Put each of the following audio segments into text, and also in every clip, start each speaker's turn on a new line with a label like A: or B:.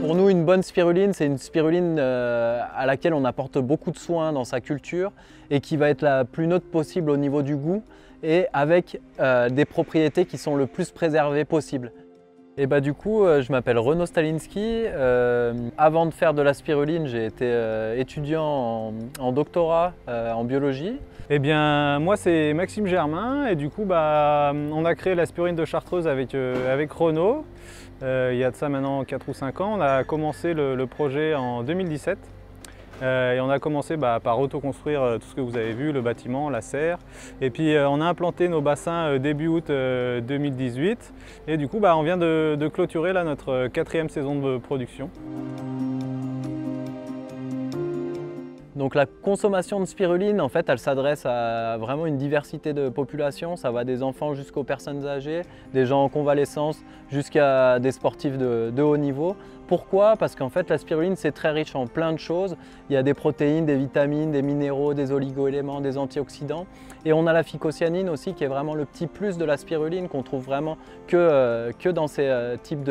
A: Pour nous, une bonne spiruline, c'est une spiruline à laquelle on apporte beaucoup de soins dans sa culture et qui va être la plus neutre possible au niveau du goût et avec des propriétés qui sont le plus préservées possible. Et bah du coup, je m'appelle Renaud Stalinski. Avant de faire de la spiruline, j'ai été étudiant en doctorat en biologie.
B: Eh bien, moi c'est Maxime Germain et du coup on a créé la spiruline de Chartreuse avec Renaud. Il y a de ça maintenant 4 ou 5 ans. On a commencé le projet en 2017 et on a commencé par autoconstruire tout ce que vous avez vu, le bâtiment, la serre. Et puis on a implanté nos bassins début août 2018 et du coup on vient de clôturer là, notre 4e saison de production.
A: Donc la consommation de spiruline, en fait, elle s'adresse à vraiment une diversité de populations. Ça va des enfants jusqu'aux personnes âgées, des gens en convalescence jusqu'à des sportifs de haut niveau. Pourquoi? Parce qu'en fait, la spiruline, c'est très riche en plein de choses. Il y a des protéines, des vitamines, des minéraux, des oligo-éléments, des antioxydants. Et on a la phycocyanine aussi, qui est vraiment le petit plus de la spiruline, qu'on trouve vraiment que dans ces types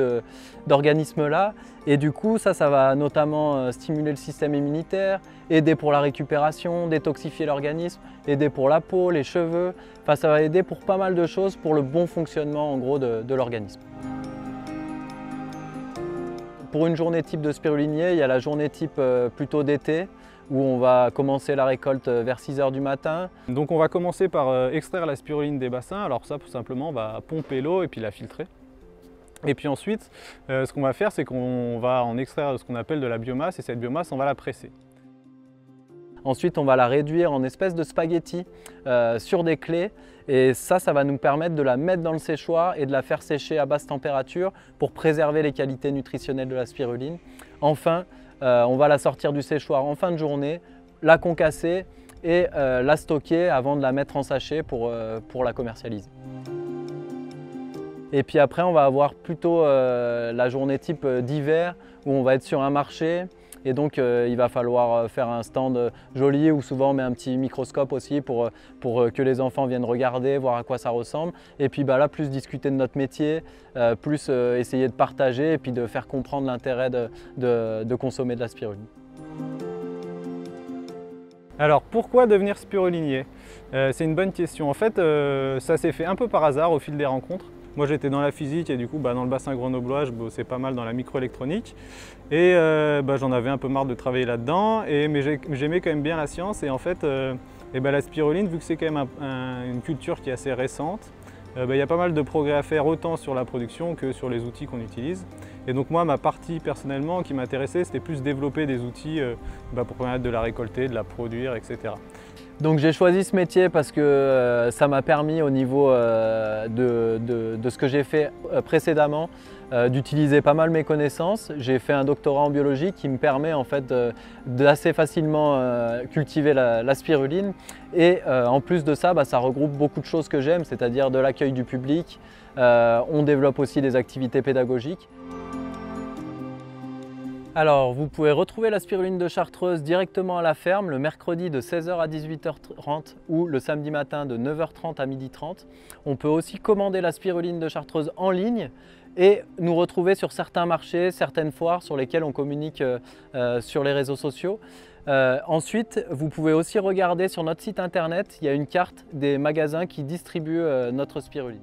A: d'organismes-là. Et du coup, ça va notamment stimuler le système immunitaire, aider pour la récupération, détoxifier l'organisme, aider pour la peau, les cheveux. Enfin, ça va aider pour pas mal de choses pour le bon fonctionnement en gros de l'organisme. Pour une journée type de spirulinier, il y a la journée type plutôt d'été où on va commencer la récolte vers 6 h du matin.
B: Donc on va commencer par extraire la spiruline des bassins. Alors ça, tout simplement, on va pomper l'eau et puis la filtrer. Et puis ensuite, ce qu'on va faire, c'est qu'on va en extraire ce qu'on appelle de la biomasse et cette biomasse, on va la presser.
A: Ensuite, on va la réduire en espèces de spaghettis sur des clés et ça va nous permettre de la mettre dans le séchoir et de la faire sécher à basse température pour préserver les qualités nutritionnelles de la spiruline. Enfin, on va la sortir du séchoir en fin de journée, la concasser et la stocker avant de la mettre en sachet pour la commercialiser. Et puis après, on va avoir plutôt la journée type d'hiver où on va être sur un marché. Et donc il va falloir faire un stand joli où souvent on met un petit microscope aussi pour que les enfants viennent regarder, voir à quoi ça ressemble. Et puis là, plus discuter de notre métier, plus essayer de partager et puis de faire comprendre l'intérêt de consommer de la spiruline.
B: Alors pourquoi devenir spirulinier? C'est une bonne question. En fait, ça s'est fait un peu par hasard au fil des rencontres. Moi j'étais dans la physique et du coup dans le bassin grenoblois je bossais pas mal dans la microélectronique et j'en avais un peu marre de travailler là-dedans mais j'aimais quand même bien la science et en fait la spiruline, vu que c'est quand même une culture qui est assez récente, il y a pas mal de progrès à faire autant sur la production que sur les outils qu'on utilise. Et donc moi ma partie personnellement qui m'intéressait c'était plus développer des outils pour permettre de la récolter, de la produire, etc.
A: Donc j'ai choisi ce métier parce que ça m'a permis au niveau de ce que j'ai fait précédemment d'utiliser pas mal mes connaissances. J'ai fait un doctorat en biologie qui me permet en fait d'assez facilement cultiver la spiruline et en plus de ça, ça regroupe beaucoup de choses que j'aime, c'est-à-dire de l'accueil du public. On développe aussi des activités pédagogiques. Alors, vous pouvez retrouver la spiruline de Chartreuse directement à la ferme le mercredi de 16 h à 18 h 30 ou le samedi matin de 9 h 30 à 12 h 30. On peut aussi commander la spiruline de Chartreuse en ligne et nous retrouver sur certains marchés, certaines foires sur lesquelles on communique sur les réseaux sociaux. Ensuite, vous pouvez aussi regarder sur notre site internet, il y a une carte des magasins qui distribuent notre spiruline.